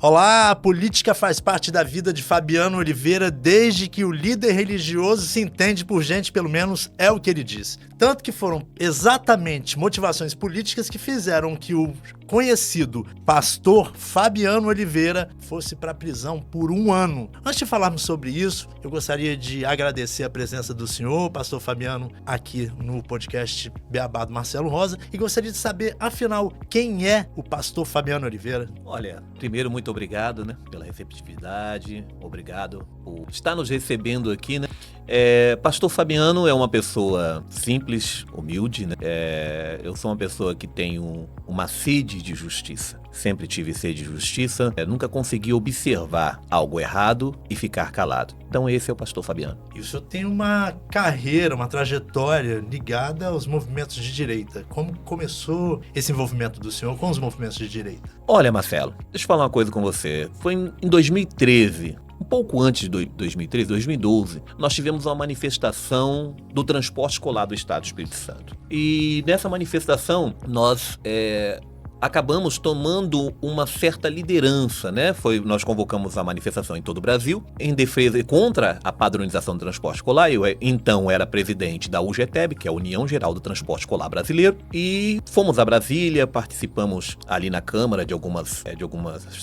Olá, a política faz parte da vida de Fabiano Oliveira desde que o líder religioso se entende por gente, pelo menos é o que ele diz. Tanto que foram exatamente motivações políticas que fizeram que o conhecido pastor Fabiano Oliveira fosse para a prisão por 1 ano. Antes de falarmos sobre isso, eu gostaria de agradecer a presença do senhor, pastor Fabiano, aqui no podcast Beabá do Marcelo Rosa, e gostaria de saber, afinal, quem é o pastor Fabiano Oliveira? Olha, primeiro, muito obrigado, pela receptividade, obrigado por estar nos recebendo aqui, Pastor Fabiano é uma pessoa simples, humilde, Eu sou uma pessoa que tenho uma sede de justiça. Sempre tive sede de justiça, nunca consegui observar algo errado e ficar calado. Então esse é o pastor Fabiano. E o senhor tem uma carreira, uma trajetória ligada aos movimentos de direita. Como começou esse envolvimento do senhor com os movimentos de direita? Olha, Marcelo, deixa eu falar uma coisa com você. Foi em 2013... Um pouco antes de 2013, 2012, nós tivemos uma manifestação do transporte escolar do Estado do Espírito Santo. E nessa manifestação, nós acabamos tomando uma certa liderança, Nós convocamos a manifestação em todo o Brasil, em defesa e contra a padronização do transporte escolar. Eu, então, era presidente da UGTEB, que é a União Geral do Transporte Escolar Brasileiro, e fomos a Brasília, participamos ali na Câmara de algumas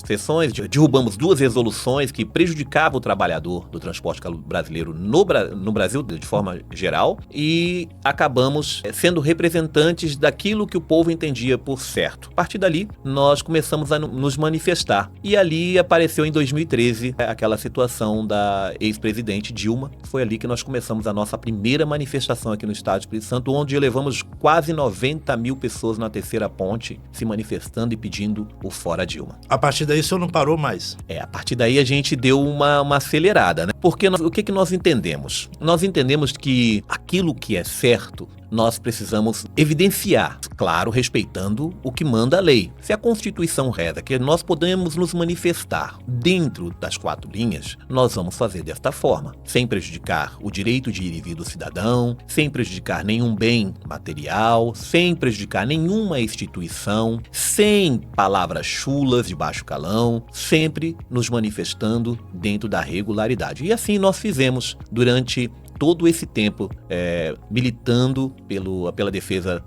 sessões, derrubamos 2 resoluções que prejudicavam o trabalhador do transporte brasileiro no Brasil, de forma geral, e acabamos sendo representantes daquilo que o povo entendia por certo. A partir dali, nós começamos a nos manifestar. E ali apareceu em 2013 aquela situação da ex-presidente Dilma. Foi ali que nós começamos a nossa primeira manifestação aqui no Estado do Espírito Santo, onde levamos quase 90 mil pessoas na Terceira Ponte se manifestando e pedindo o fora Dilma. A partir daí, o senhor não parou mais? A partir daí a gente deu uma acelerada, Porque o que nós entendemos? Nós entendemos que aquilo que é certo, nós precisamos evidenciar, claro, respeitando o que manda a lei. Se a Constituição reza que nós podemos nos manifestar dentro das 4 linhas, nós vamos fazer desta forma, sem prejudicar o direito de ir e vir do cidadão, sem prejudicar nenhum bem material, sem prejudicar nenhuma instituição, sem palavras chulas de baixo calão, sempre nos manifestando dentro da regularidade. E assim nós fizemos durante todo esse tempo, militando pela defesa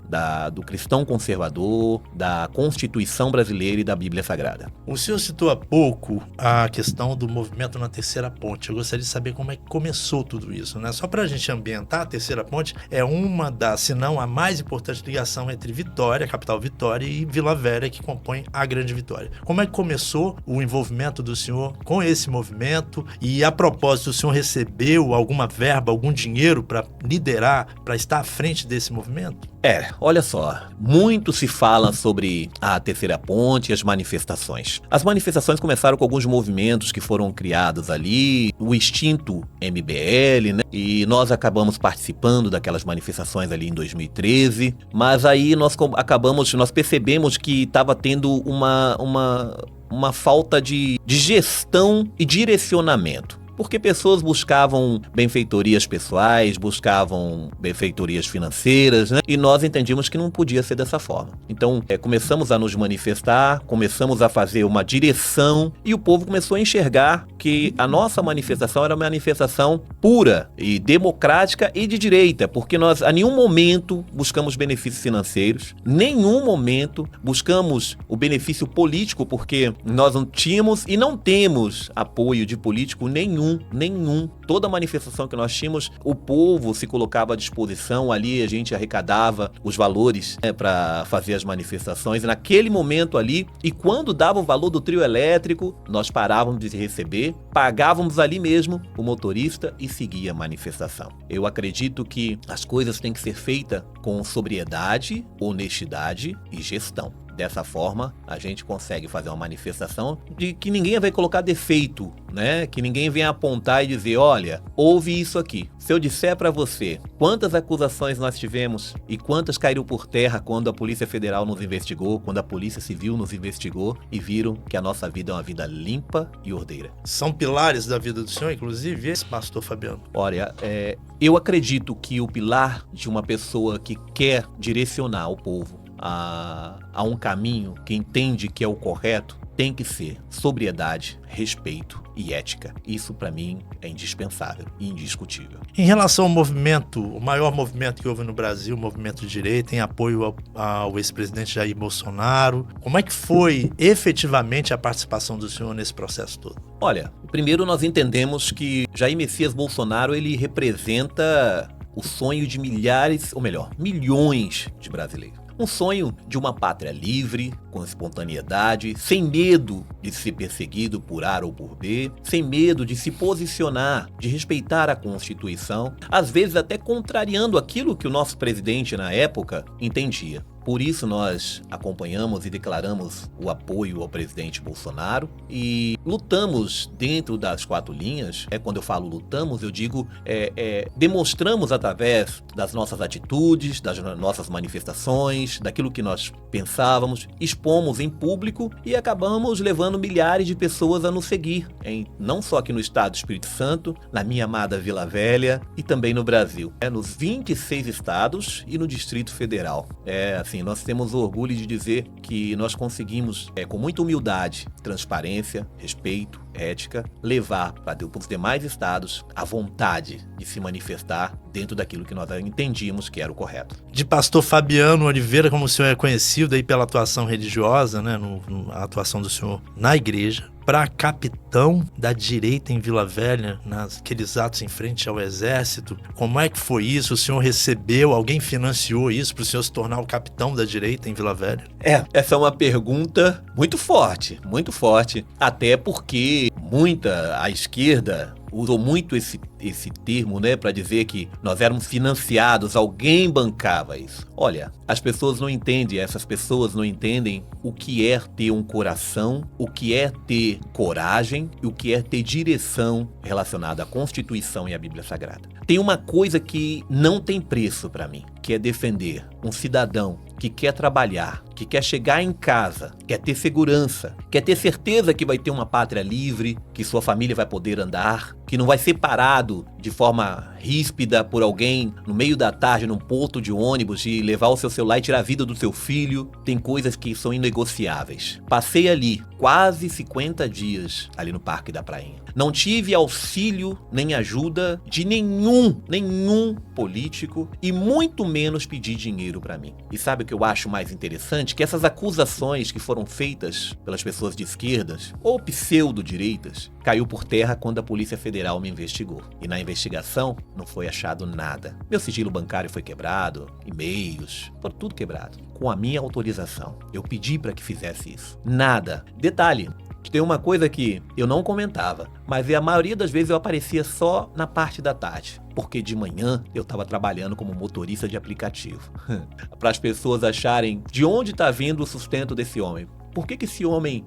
do cristão conservador, da Constituição brasileira e da Bíblia Sagrada. O senhor citou há pouco a questão do movimento na Terceira Ponte. Eu gostaria de saber como é que começou tudo isso, Só para a gente ambientar, a Terceira Ponte é uma das, se não a mais importante ligação entre Vitória, a capital Vitória, e Vila Velha, que compõe a Grande Vitória. Como é que começou o envolvimento do senhor com esse movimento? E, a propósito, o senhor recebeu alguma verba, algum dinheiro para liderar, para estar à frente desse movimento? Olha só, muito se fala sobre a Terceira Ponte e as manifestações. As manifestações começaram com alguns movimentos que foram criados ali, o extinto MBL, E nós acabamos participando daquelas manifestações ali em 2013, mas aí nós percebemos que estava tendo uma falta de gestão e direcionamento. Porque pessoas buscavam benfeitorias pessoais, buscavam benfeitorias financeiras, E nós entendíamos que não podia ser dessa forma. Então, começamos a nos manifestar, começamos a fazer uma direção e o povo começou a enxergar que a nossa manifestação era uma manifestação pura e democrática e de direita, porque nós, a nenhum momento, buscamos benefícios financeiros, nenhum momento buscamos o benefício político, porque nós não tínhamos e não temos apoio de político nenhum. Toda manifestação que nós tínhamos, o povo se colocava à disposição, ali a gente arrecadava os valores para fazer as manifestações, e naquele momento ali, e quando dava o valor do trio elétrico, nós parávamos de receber, pagávamos ali mesmo o motorista e seguia a manifestação. Eu acredito que as coisas têm que ser feitas com sobriedade, honestidade e gestão. Dessa forma, a gente consegue fazer uma manifestação de que ninguém vai colocar defeito, Que ninguém venha apontar e dizer, olha, houve isso aqui. Se eu disser para você quantas acusações nós tivemos e quantas caíram por terra quando a Polícia Federal nos investigou, quando a Polícia Civil nos investigou e viram que a nossa vida é uma vida limpa e ordeira. São pilares da vida do senhor, inclusive, esse pastor Fabiano? Olha, eu acredito que o pilar de uma pessoa que quer direcionar o povo, a um caminho que entende que é o correto, tem que ser sobriedade, respeito e ética. Isso, para mim, é indispensável e indiscutível. Em relação ao movimento, o maior movimento que houve no Brasil, o movimento de direita, em apoio ao ex-presidente Jair Bolsonaro, como é que foi efetivamente a participação do senhor nesse processo todo? Olha, primeiro nós entendemos que Jair Messias Bolsonaro, ele representa o sonho de milhares, ou melhor, milhões de brasileiros. Um sonho de uma pátria livre, com espontaneidade, sem medo de ser perseguido por A ou por B, sem medo de se posicionar, de respeitar a Constituição, às vezes até contrariando aquilo que o nosso presidente na época entendia. Por isso nós acompanhamos e declaramos o apoio ao presidente Bolsonaro e lutamos dentro das 4 linhas. Quando eu falo lutamos, eu digo demonstramos através das nossas atitudes, das nossas manifestações, daquilo que nós pensávamos, expomos em público e acabamos levando milhares de pessoas a nos seguir, não só aqui no estado do Espírito Santo, na minha amada Vila Velha e também no Brasil. Nos 26 estados e no Distrito Federal. Nós temos o orgulho de dizer que nós conseguimos, com muita humildade, transparência, respeito, ética, levar para os demais estados a vontade de se manifestar dentro daquilo que nós entendíamos que era o correto. De pastor Fabiano Oliveira, como o senhor é conhecido aí pela atuação religiosa, né, a atuação do senhor na igreja, para capitão da direita em Vila Velha, naqueles atos em frente ao exército, como é que foi isso? O senhor recebeu, alguém financiou isso para o senhor se tornar o capitão da direita em Vila Velha? Essa é uma pergunta muito forte, até porque a esquerda usou muito esse termo, né, para dizer que nós éramos financiados, alguém bancava isso. Olha, essas pessoas não entendem o que é ter um coração, o que é ter coragem e o que é ter direção relacionada à Constituição e à Bíblia Sagrada. Tem uma coisa que não tem preço para mim, que é defender um cidadão que quer trabalhar, que quer chegar em casa, quer ter segurança, quer ter certeza que vai ter uma pátria livre, que sua família vai poder andar, que não vai ser parado de forma ríspida por alguém no meio da tarde num ponto de ônibus e levar o seu celular e tirar a vida do seu filho. Tem coisas que são inegociáveis. Passei ali quase 50 dias ali no Parque da Prainha. Não tive auxílio nem ajuda de nenhum político e muito menos pedir dinheiro para mim. E sabe o que eu acho mais interessante? Que essas acusações que foram feitas pelas pessoas de esquerdas ou pseudo-direitas caiu por terra quando a Polícia Federal me investigou. E na investigação não foi achado nada. Meu sigilo bancário foi quebrado, e-mails, foi tudo quebrado. Com a minha autorização. Eu pedi para que fizesse isso. Nada. Detalhe. Tem uma coisa que eu não comentava, mas a maioria das vezes eu aparecia só na parte da tarde, porque de manhã eu estava trabalhando como motorista de aplicativo. Para as pessoas acharem de onde está vindo o sustento desse homem. Por que esse homem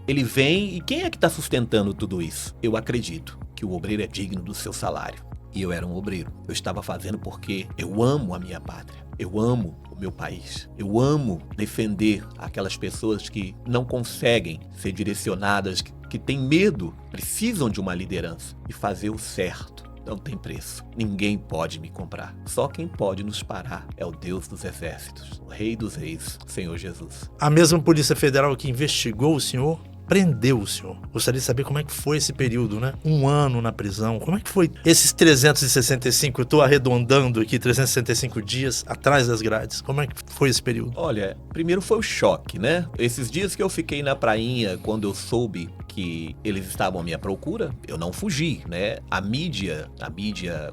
ele vem e quem é que está sustentando tudo isso? Eu acredito que o obreiro é digno do seu salário. E eu era um obreiro. Eu estava fazendo porque eu amo a minha pátria. Eu amo o meu país. Eu amo defender aquelas pessoas que não conseguem ser direcionadas, que têm medo, precisam de uma liderança e fazer o certo. Não tem preço. Ninguém pode me comprar. Só quem pode nos parar é o Deus dos exércitos, o Rei dos Reis, o Senhor Jesus. A mesma Polícia Federal que investigou o senhor prendeu o senhor. Gostaria de saber como é que foi esse período, né? 1 ano na prisão. Como é que foi esses 365, eu tô arredondando aqui, 365 dias atrás das grades. Como é que foi esse período? Olha, primeiro foi o choque, né? Esses dias que eu fiquei na prainha, quando eu soube que eles estavam à minha procura, eu não fugi, né? A mídia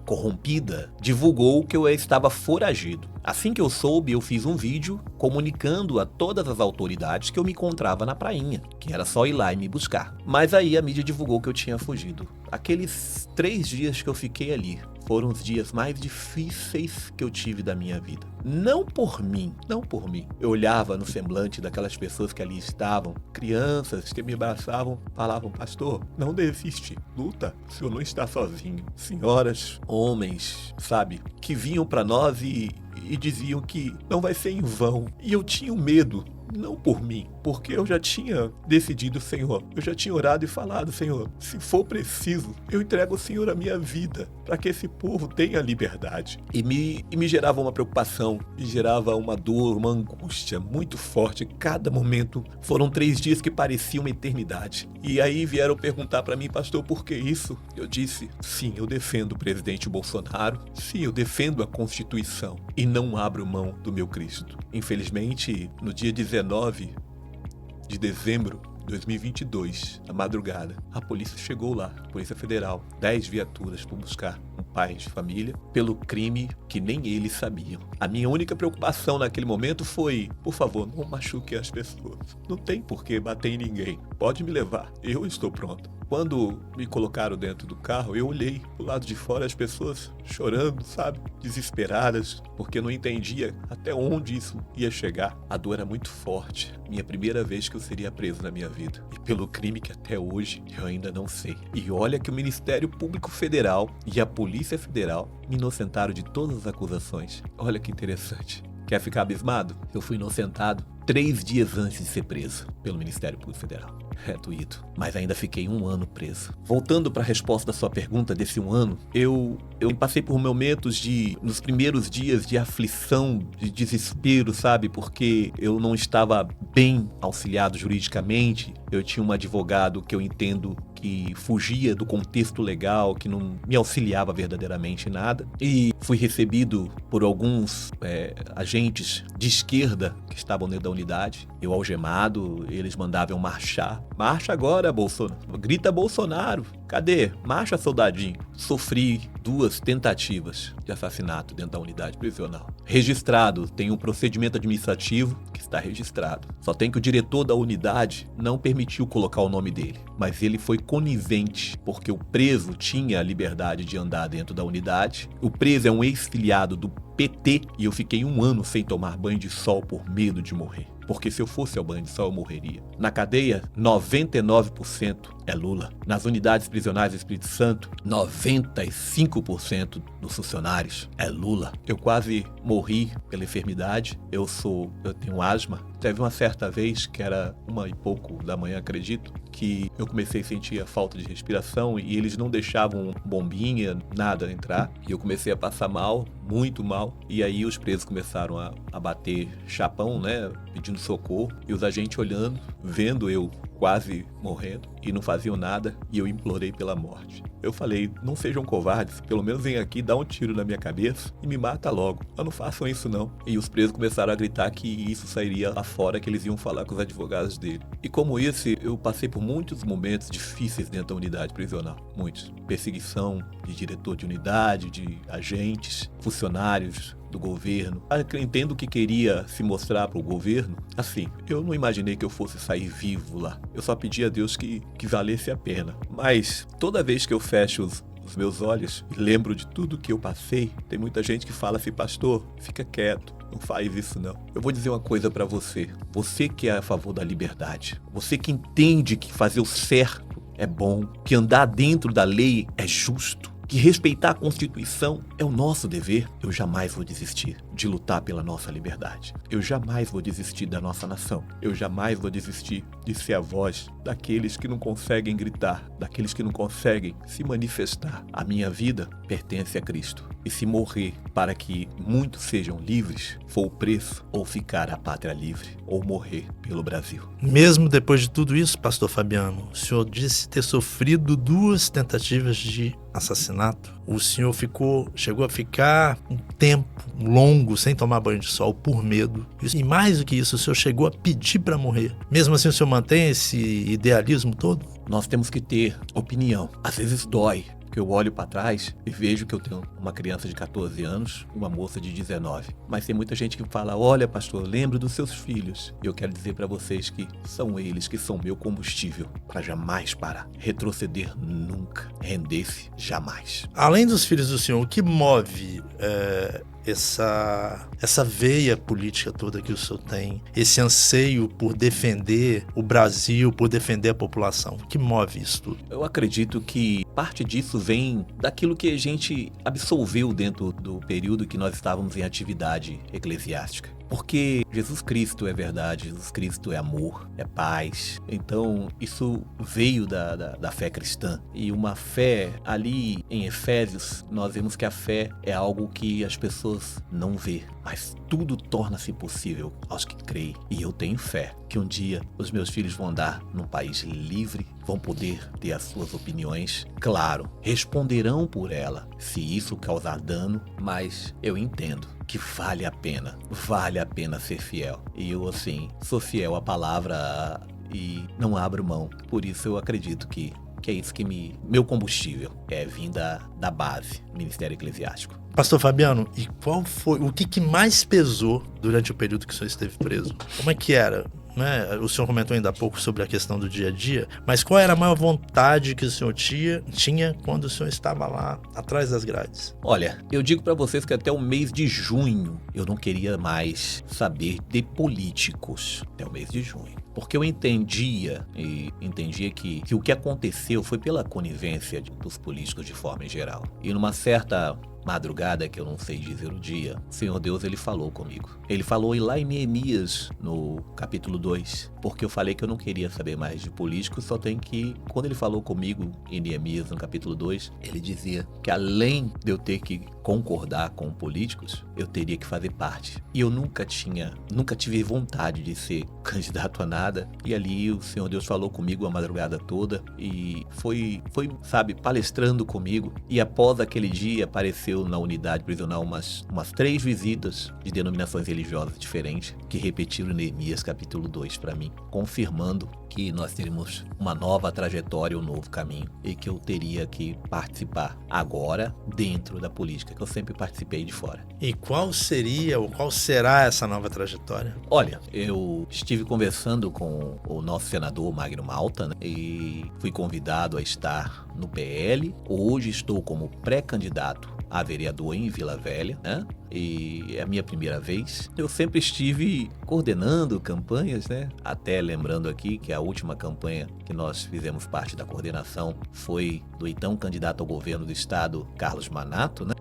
corrompida, divulgou que eu estava foragido. Assim que eu soube, eu fiz um vídeo comunicando a todas as autoridades que eu me encontrava na prainha, que era só ir lá e me buscar. Mas aí a mídia divulgou que eu tinha fugido. Aqueles 3 dias que eu fiquei ali foram os dias mais difíceis que eu tive da minha vida. Não por mim. Eu olhava no semblante daquelas pessoas que ali estavam, crianças que me abraçavam, falavam: pastor, não desiste, luta, o senhor não está sozinho. Senhoras, homens, sabe, que vinham para nós e diziam que não vai ser em vão. E eu tinha medo não por mim, porque eu já tinha decidido, Senhor, eu já tinha orado e falado, Senhor, se for preciso, eu entrego ao Senhor a minha vida, para que esse povo tenha liberdade. E me gerava uma preocupação, me gerava uma dor, uma angústia muito forte. Cada momento, foram 3 dias que pareciam uma eternidade. E aí vieram perguntar para mim, pastor, por que isso? Eu disse, sim, eu defendo o presidente Bolsonaro, sim, eu defendo a Constituição e não abro mão do meu Cristo. Infelizmente, no dia 19 de dezembro de 2022, na madrugada, a polícia chegou lá, Polícia Federal, 10 viaturas para buscar um pai de família pelo crime que nem eles sabiam. A minha única preocupação naquele momento foi, por favor, não machuque as pessoas. Não tem por que bater em ninguém. Pode me levar, eu estou pronto. Quando me colocaram dentro do carro, eu olhei pro lado de fora, as pessoas chorando, sabe? Desesperadas, porque não entendia até onde isso ia chegar. A dor era muito forte. Minha primeira vez que eu seria preso na minha vida. E pelo crime que até hoje eu ainda não sei. E olha que o Ministério Público Federal e a Polícia Federal me inocentaram de todas as acusações. Olha que interessante. Quer ficar abismado? Eu fui inocentado 3 dias antes de ser preso pelo Ministério Público Federal. É doído, mas ainda fiquei 1 ano preso. Voltando para a resposta da sua pergunta desse 1 ano, eu passei por momentos nos primeiros dias de aflição, de desespero, sabe? Porque eu não estava bem auxiliado juridicamente. Eu tinha um advogado que eu entendo que fugia do contexto legal, que não me auxiliava verdadeiramente em nada. E fui recebido por alguns agentes de esquerda que estavam dentro da unidade. Eu algemado, eles mandavam marchar. Marcha agora, Bolsonaro. Grita Bolsonaro. Cadê? Marcha, soldadinho. Sofri 2 tentativas de assassinato dentro da unidade prisional. Registrado, tem um procedimento administrativo que está registrado. Só tem que o diretor da unidade não permitiu colocar o nome dele, mas ele foi conivente, porque o preso tinha a liberdade de andar dentro da unidade. O preso é um ex-filiado do PT e eu fiquei 1 ano sem tomar banho de sol por medo de morrer. Porque se eu fosse ao banho de sol, eu morreria. Na cadeia, 99% é Lula. Nas unidades prisionais do Espírito Santo, 95% dos funcionários é Lula. Eu quase morri pela enfermidade. Eu tenho asma. Teve uma certa vez, que era 1h pouco da manhã, acredito, que eu comecei a sentir a falta de respiração e eles não deixavam bombinha, nada entrar. E eu comecei a passar mal, muito mal. E aí os presos começaram a bater chapão, né? Pedindo socorro. E os agentes olhando, vendo eu quase morrendo e não faziam nada, e eu implorei pela morte. Eu falei, não sejam covardes, pelo menos venham aqui, dá um tiro na minha cabeça e me mata logo. Mas não façam isso não. E os presos começaram a gritar que isso sairia lá fora, que eles iam falar com os advogados dele. E como esse, eu passei por muitos momentos difíceis dentro da unidade prisional. Muitos. Perseguição de diretor de unidade, de agentes, funcionários do governo. Eu entendo que queria se mostrar para o governo. Assim, eu não imaginei que eu fosse sair vivo lá. Eu só pedi a Deus que valesse a pena. Mas toda vez que eu fecho os meus olhos e lembro de tudo que eu passei, tem muita gente que fala assim, pastor, fica quieto, não faz isso não. Eu vou dizer uma coisa para você. Você que é a favor da liberdade, você que entende que fazer o certo é bom, que andar dentro da lei é justo, que respeitar a Constituição é o nosso dever, eu jamais vou desistir de lutar pela nossa liberdade. Eu jamais vou desistir da nossa nação. Eu jamais vou desistir de ser a voz daqueles que não conseguem gritar, daqueles que não conseguem se manifestar. A minha vida pertence a Cristo. E se morrer para que muitos sejam livres, for o preço, ou ficar a pátria livre, ou morrer pelo Brasil. Mesmo depois de tudo isso, pastor Fabiano, o senhor disse ter sofrido 2 tentativas de assassinato. O senhor chegou a ficar um tempo longo sem tomar banho de sol por medo. E mais do que isso, o senhor chegou a pedir para morrer. Mesmo assim, o senhor mantém esse idealismo todo? Nós temos que ter opinião. Às vezes dói. Que eu olho para trás e vejo que eu tenho uma criança de 14 anos, uma moça de 19. Mas tem muita gente que fala, olha pastor, lembra dos seus filhos. E eu quero dizer para vocês que são eles que são meu combustível para jamais parar. Retroceder nunca, render-se jamais. Além dos filhos do senhor, o que move essa veia política toda que o senhor tem, esse anseio por defender o Brasil, por defender a população? O que move isso tudo? Eu acredito que parte disso vem daquilo que a gente absolveu dentro do período que nós estávamos em atividade eclesiástica. Porque Jesus Cristo é verdade, Jesus Cristo é amor, é paz. Então, isso veio da fé cristã. E uma fé, ali em Efésios, nós vemos que a fé é algo que as pessoas não vê. Mas tudo torna-se possível aos que creem. E eu tenho fé que um dia os meus filhos vão andar num país livre, vão poder ter as suas opiniões. Claro, responderão por ela, se isso causar dano, mas eu entendo que vale a pena ser fiel. E eu, assim, sou fiel à palavra e não abro mão. Por isso eu acredito que é isso que meu combustível é vir da base, Ministério Eclesiástico. Pastor Fabiano, e o que mais pesou durante o período que o senhor esteve preso? Como é que era? Né? O senhor comentou ainda há pouco sobre a questão do dia a dia, mas qual era a maior vontade que o senhor tinha quando o senhor estava lá atrás das grades? Olha, eu digo pra vocês que até o mês de junho eu não queria mais saber de políticos. Até o mês de junho. Porque eu entendia que o que aconteceu foi pela conivência dos políticos de forma em geral. E numa certa madrugada, que eu não sei dizer o dia, o Senhor Deus, ele falou comigo. Ele falou lá em Neemias, no capítulo 2, porque eu falei que eu não queria saber mais de políticos, só tem que, quando ele falou comigo em Neemias, no capítulo 2, ele dizia que além de eu ter que concordar com políticos, eu teria que fazer parte. E eu nunca tive vontade de ser candidato a nada, e ali o Senhor Deus falou comigo a madrugada toda, e foi, sabe, palestrando comigo, e após aquele dia apareceu na unidade prisional umas 3 visitas de denominações religiosas diferentes que repetiram Neemias capítulo 2 para mim, confirmando que nós teríamos uma nova trajetória, um novo caminho e que eu teria que participar agora dentro da política, que eu sempre participei de fora. E qual será essa nova trajetória? Olha, eu estive conversando com o nosso senador Magno Malta, né, e fui convidado a estar no PL. Hoje estou como pré-candidato a vereador em Vila Velha, né? E é a minha primeira vez. Eu sempre estive coordenando campanhas, né? Até lembrando aqui que a última campanha que nós fizemos parte da coordenação foi do então candidato ao governo do estado, Carlos Manato, né?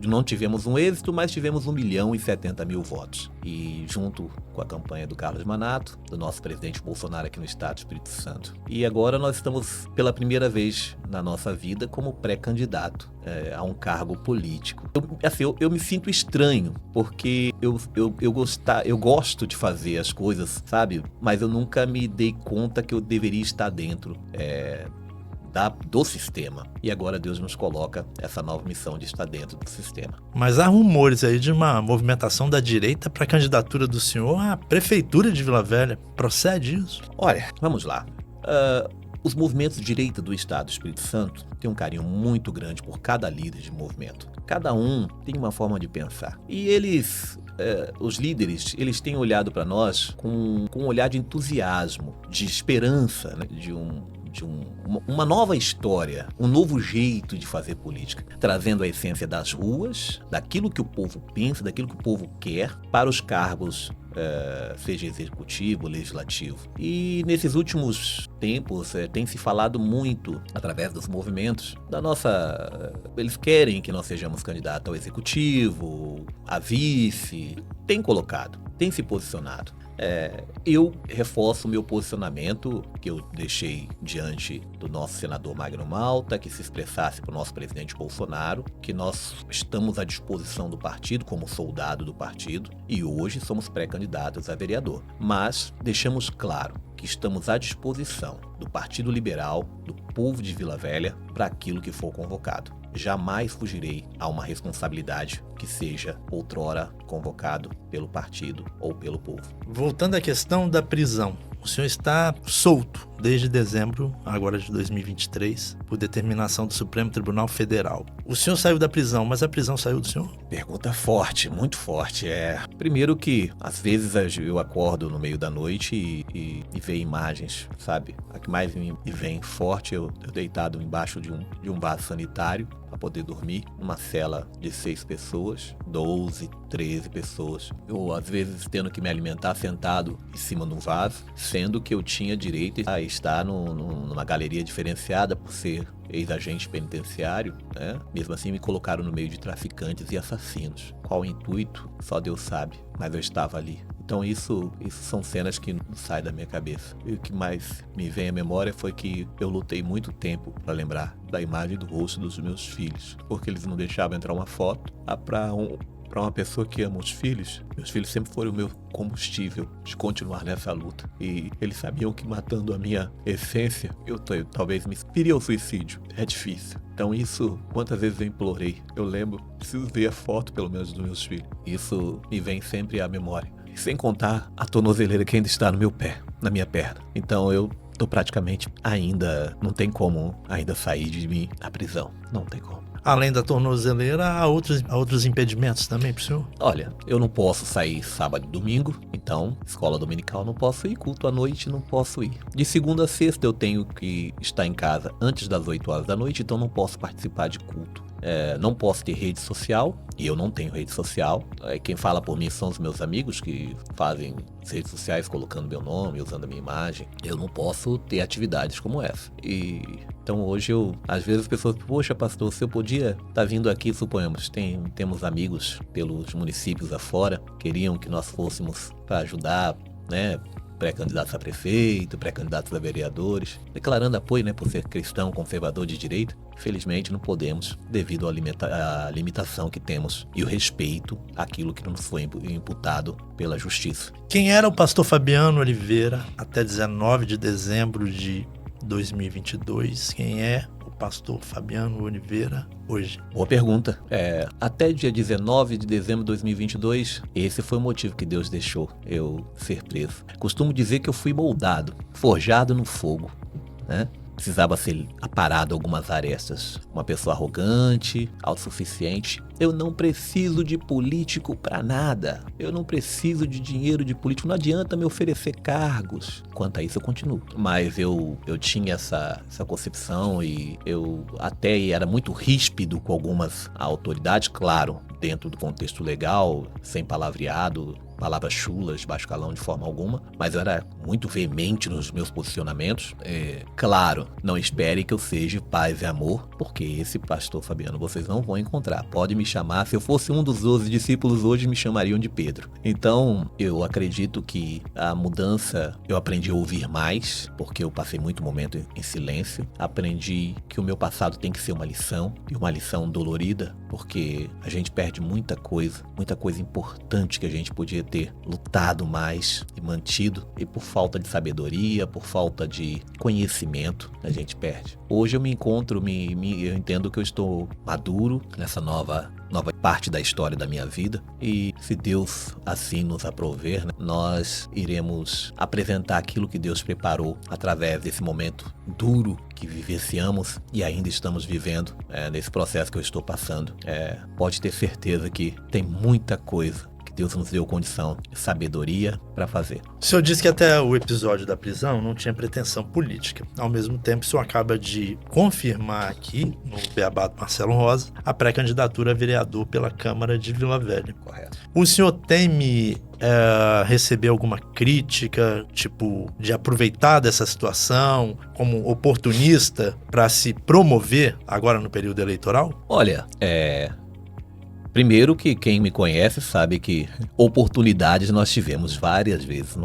Não tivemos um êxito, mas tivemos 1.070.000 votos. E junto com a campanha do Carlos Manato, do nosso presidente Bolsonaro aqui no estado do Espírito Santo. E agora nós estamos pela primeira vez na nossa vida como pré-candidato a um cargo político. Eu me sinto estranho, porque eu gosto de fazer as coisas, sabe? Mas eu nunca me dei conta que eu deveria estar dentro do sistema. E agora Deus nos coloca essa nova missão de estar dentro do sistema. Mas há rumores aí de uma movimentação da direita para a candidatura do senhor à prefeitura de Vila Velha. Procede isso? Olha, vamos lá. Os movimentos de direita do estado do Espírito Santo têm um carinho muito grande por cada líder de movimento. Cada um tem uma forma de pensar. E os líderes, eles têm olhado para nós com um olhar de entusiasmo, de esperança, né? de uma nova história, um novo jeito de fazer política, trazendo a essência das ruas, daquilo que o povo pensa, daquilo que o povo quer, para os cargos, seja executivo, legislativo. E nesses últimos tempos tem se falado muito, através dos movimentos, eles querem que nós sejamos candidatos ao executivo, a vice, tem se posicionado. Eu reforço o meu posicionamento que eu deixei diante do nosso senador Magno Malta, que se expressasse para o nosso presidente Bolsonaro, que nós estamos à disposição do partido, como soldado do partido, e hoje somos pré-candidatos a vereador. Mas deixamos claro que estamos à disposição do Partido Liberal, do povo de Vila Velha, para aquilo que for convocado. Jamais fugirei a uma responsabilidade que seja outrora convocado pelo partido ou pelo povo. Voltando à questão da prisão, o senhor está solto desde dezembro, agora de 2023, por determinação do Supremo Tribunal Federal. O senhor saiu da prisão, mas a prisão saiu do senhor? Pergunta forte, muito forte. Primeiro que, às vezes, eu acordo no meio da noite e vejo imagens, sabe? A que mais me vem forte, eu deitado embaixo de um vaso sanitário para poder dormir, numa cela de 6 pessoas, 12, 13 pessoas. Eu, às vezes, tendo que me alimentar sentado em cima de um vaso, sendo que eu tinha direito a está numa galeria diferenciada por ser ex-agente penitenciário, né? Mesmo assim me colocaram no meio de traficantes e assassinos. Qual o intuito? Só Deus sabe, mas eu estava ali. Então isso são cenas que não saem da minha cabeça. E o que mais me vem à memória foi que eu lutei muito tempo para lembrar da imagem do rosto dos meus filhos, porque eles não deixavam entrar uma foto. Para uma pessoa que ama os filhos, meus filhos sempre foram o meu combustível de continuar nessa luta. E eles sabiam que matando a minha essência, eu talvez me inspire ao suicídio. É difícil. Então isso, quantas vezes eu implorei. Eu lembro, preciso ver a foto pelo menos dos meus filhos. Isso me vem sempre à memória. E sem contar a tornozeleira que ainda está no meu pé, na minha perna. Então eu tô praticamente ainda, não tem como ainda sair de mim da prisão. Não tem como. Além da tornozeleira, há outros impedimentos também pro senhor? Olha, eu não posso sair sábado e domingo, então escola dominical não posso ir, culto à noite não posso ir. De segunda a sexta eu tenho que estar em casa antes das 8 horas da noite, então não posso participar de culto. Não posso ter rede social, e eu não tenho rede social. Quem fala por mim são os meus amigos que fazem redes sociais colocando meu nome, usando a minha imagem. Eu não posso ter atividades como essa. Então hoje às vezes as pessoas, poxa pastor, se eu podia estar vindo aqui, suponhamos, temos amigos pelos municípios afora, queriam que nós fôssemos para ajudar, né? Pré-candidatos a prefeito, pré-candidatos a vereadores, declarando apoio, né, por ser cristão, conservador de direita. Infelizmente não podemos, devido à limitação que temos e o respeito àquilo que nos foi imputado pela justiça. Quem era o pastor Fabiano Oliveira até 19 de dezembro de 2022? Quem é o pastor Fabiano Oliveira hoje? Boa pergunta. Até dia 19 de dezembro de 2022, esse foi o motivo que Deus deixou eu ser preso. Costumo dizer que eu fui moldado, forjado no fogo, né? Precisava ser aparado algumas arestas. Uma pessoa arrogante, autossuficiente. Eu não preciso de político pra nada. Eu não preciso de dinheiro de político. Não adianta me oferecer cargos. Quanto a isso eu continuo. Mas eu tinha essa concepção e eu até era muito ríspido com algumas autoridades, claro, dentro do contexto legal, sem palavreado, palavras chulas, baixo calão de forma alguma, mas eu era muito veemente nos meus posicionamentos. Claro, não espere que eu seja paz e amor, porque esse pastor Fabiano vocês não vão encontrar. Pode me chamar, se eu fosse um dos 12 discípulos hoje, me chamariam de Pedro. Então, eu acredito que a mudança, eu aprendi a ouvir mais, porque eu passei muito momento em silêncio. Aprendi que o meu passado tem que ser uma lição, e uma lição dolorida, porque a gente perde muita coisa importante que a gente podia ter lutado mais e mantido, e por falta de sabedoria, por falta de conhecimento, a gente perde. Hoje eu me encontro, eu entendo que eu estou maduro nessa nova parte da história da minha vida, e se Deus assim nos aprover, né, nós iremos apresentar aquilo que Deus preparou através desse momento duro que vivenciamos e ainda estamos vivendo, nesse processo que eu estou passando. Pode ter certeza que tem muita coisa que Deus nos deu condição e sabedoria para fazer. O senhor disse que até o episódio da prisão não tinha pretensão política. Ao mesmo tempo, o senhor acaba de confirmar aqui, no beabá do Marcelo Rosa, a pré-candidatura a vereador pela Câmara de Vila Velha. Correto. O senhor teme receber alguma crítica, tipo, de aproveitar dessa situação como oportunista para se promover agora no período eleitoral? Olha, primeiro que quem me conhece sabe que oportunidades nós tivemos várias vezes,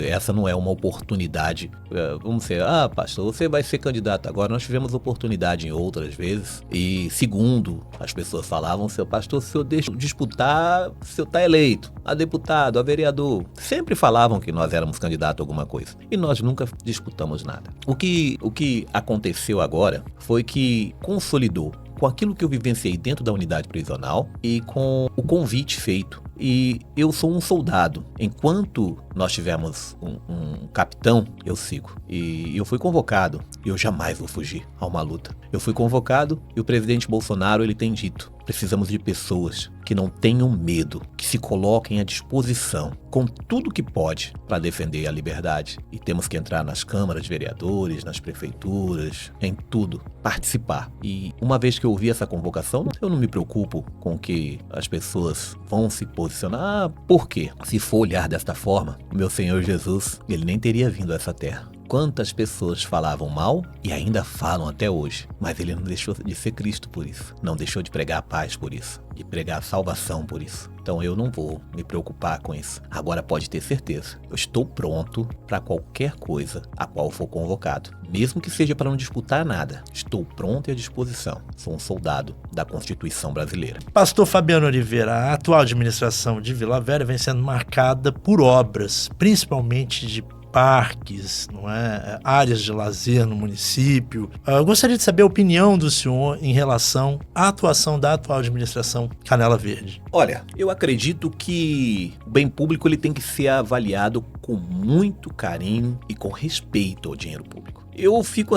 essa não é uma oportunidade, vamos dizer, pastor, você vai ser candidato agora, nós tivemos oportunidade em outras vezes, e segundo as pessoas falavam, seu pastor, se o senhor deixa disputar, o senhor está eleito, a deputado, a vereador, sempre falavam que nós éramos candidato a alguma coisa, e nós nunca disputamos nada. O que aconteceu agora foi que consolidou com aquilo que eu vivenciei dentro da unidade prisional e com o convite feito. E eu sou um soldado. Enquanto nós tivermos um capitão, eu sigo. E eu fui convocado. E eu jamais vou fugir a uma luta. Eu fui convocado e o presidente Bolsonaro, ele tem dito: precisamos de pessoas que não tenham medo, que se coloquem à disposição com tudo que pode para defender a liberdade. E temos que entrar nas câmaras de vereadores, nas prefeituras, em tudo, participar. E uma vez que eu ouvi essa convocação, eu não me preocupo com que as pessoas vão se posicionar. Por quê? Se for olhar desta forma, o meu Senhor Jesus, ele nem teria vindo a essa terra. Quantas pessoas falavam mal e ainda falam até hoje, mas ele não deixou de ser Cristo por isso, não deixou de pregar a paz por isso, de pregar a salvação por isso. Então eu não vou me preocupar com isso. Agora pode ter certeza, eu estou pronto para qualquer coisa a qual for convocado, mesmo que seja para não disputar nada. Estou pronto e à disposição. Sou um soldado da Constituição brasileira. Pastor Fabiano Oliveira, a atual administração de Vila Velha vem sendo marcada por obras, principalmente de parques, não é? Áreas de lazer no município. Eu gostaria de saber a opinião do senhor em relação à atuação da atual administração Canela Verde. Olha, eu acredito que o bem público ele tem que ser avaliado com muito carinho e com respeito ao dinheiro público. Eu fico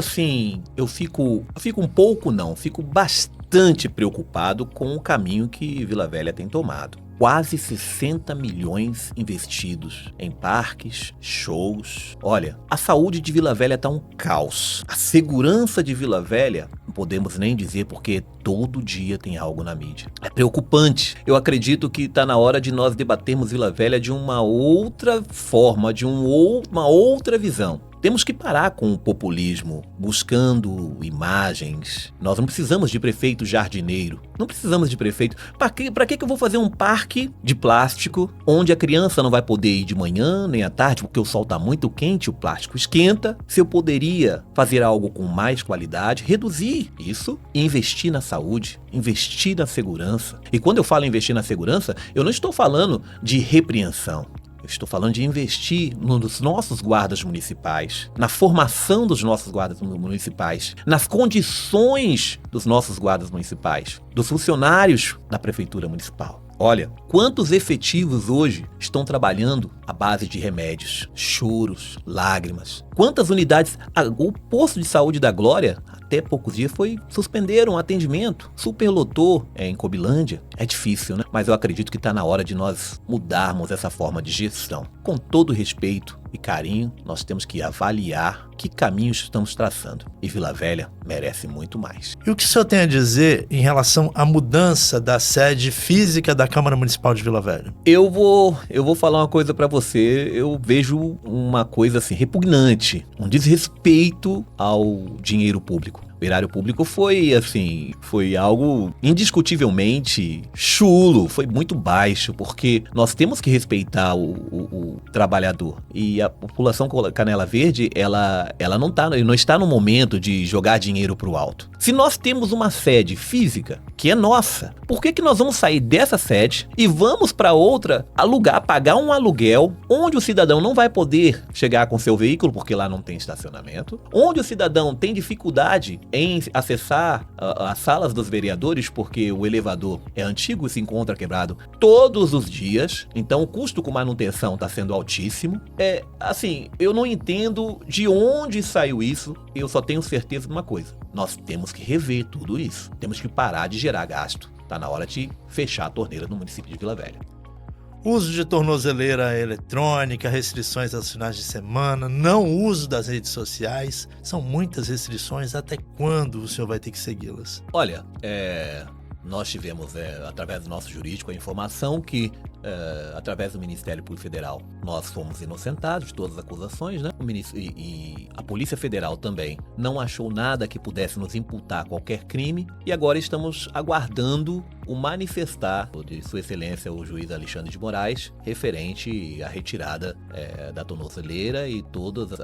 bastante preocupado com o caminho que Vila Velha tem tomado. Quase 60 milhões investidos em parques, shows. Olha, a saúde de Vila Velha tá um caos. A segurança de Vila Velha, não podemos nem dizer porque todo dia tem algo na mídia. É preocupante. Eu acredito que tá na hora de nós debatermos Vila Velha de uma outra forma, de uma outra visão. Temos que parar com o populismo, buscando imagens. Nós não precisamos de prefeito jardineiro. Não precisamos de prefeito. Para que eu vou fazer um parque de plástico onde a criança não vai poder ir de manhã nem à tarde porque o sol está muito quente, o plástico esquenta? Se eu poderia fazer algo com mais qualidade, reduzir isso e investir na saúde, investir na segurança. E quando eu falo investir na segurança, eu não estou falando de repreensão. Eu estou falando de investir nos nossos guardas municipais, na formação dos nossos guardas municipais, nas condições dos nossos guardas municipais, dos funcionários da prefeitura municipal. Olha, quantos efetivos hoje estão trabalhando à base de remédios, choros, lágrimas? Quantas unidades? O posto de saúde da Glória, até poucos dias, suspenderam o atendimento. Superlotou em Cobilândia. É difícil, né? Mas eu acredito que está na hora de nós mudarmos essa forma de gestão. Com todo respeito e carinho, nós temos que avaliar que caminhos estamos traçando. E Vila Velha merece muito mais. E o que o senhor tem a dizer em relação à mudança da sede física da Câmara Municipal de Vila Velha? Eu vou falar uma coisa para você. Eu vejo uma coisa assim repugnante, um desrespeito ao dinheiro público. O erário público foi algo indiscutivelmente chulo, foi muito baixo, porque nós temos que respeitar o trabalhador. E a população Canela Verde, ela não está no momento de jogar dinheiro pro alto. Se nós temos uma sede física, que é nossa, por que nós vamos sair dessa sede e vamos para outra pagar um aluguel, onde o cidadão não vai poder chegar com seu veículo, porque lá não tem estacionamento, onde o cidadão tem dificuldade em acessar as salas dos vereadores, porque o elevador é antigo e se encontra quebrado todos os dias, então o custo com manutenção está sendo altíssimo. Eu não entendo de onde saiu isso, eu só tenho certeza de uma coisa: nós temos que rever tudo isso, temos que parar de gerar gasto, tá na hora de fechar a torneira no município de Vila Velha. Uso de tornozeleira eletrônica, restrições aos finais de semana, não uso das redes sociais. São muitas restrições. Até quando o senhor vai ter que segui-las? Olha, nós tivemos, através do nosso jurídico, a informação que, através do Ministério Público Federal, nós fomos inocentados de todas as acusações, né? E a Polícia Federal também não achou nada que pudesse nos imputar qualquer crime, e agora estamos aguardando o manifestar de Sua Excelência, o juiz Alexandre de Moraes, referente à retirada da tornozeleira e todas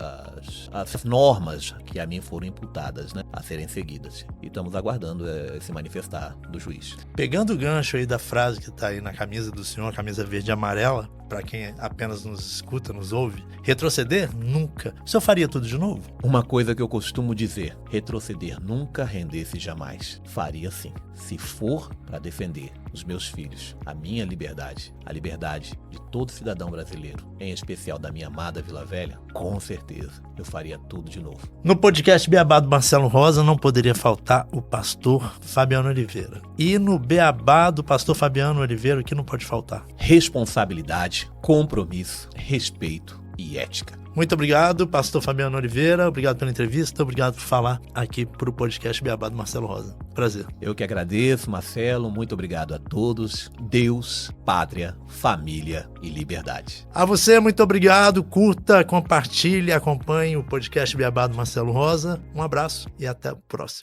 as normas que a mim foram imputadas, né, a serem seguidas. E estamos aguardando esse manifestar do juiz. Pegando o gancho aí da frase que está aí na camisa do senhor, a camisa verde e amarela, para quem apenas nos escuta, nos ouve, retroceder? Nunca. O senhor faria tudo de novo? Uma coisa que eu costumo dizer: retroceder nunca, render-se jamais. Faria sim, se for para defender os meus filhos, a minha liberdade, a liberdade de todo cidadão brasileiro, em especial da minha amada Vila Velha. Com certeza, eu faria tudo de novo. No podcast Beabá do Marcelo Rosa não poderia faltar o pastor Fabiano Oliveira. E no Beabá do pastor Fabiano Oliveira, o que não pode faltar? Responsabilidade, compromisso, respeito e ética. Muito obrigado, pastor Fabiano Oliveira. Obrigado pela entrevista. Obrigado por falar aqui para o podcast Beabá do Marcelo Rosa. Prazer. Eu que agradeço, Marcelo. Muito obrigado a todos. Deus, pátria, família e liberdade. A você, muito obrigado. Curta, compartilhe, acompanhe o podcast Beabá do Marcelo Rosa. Um abraço e até o próximo.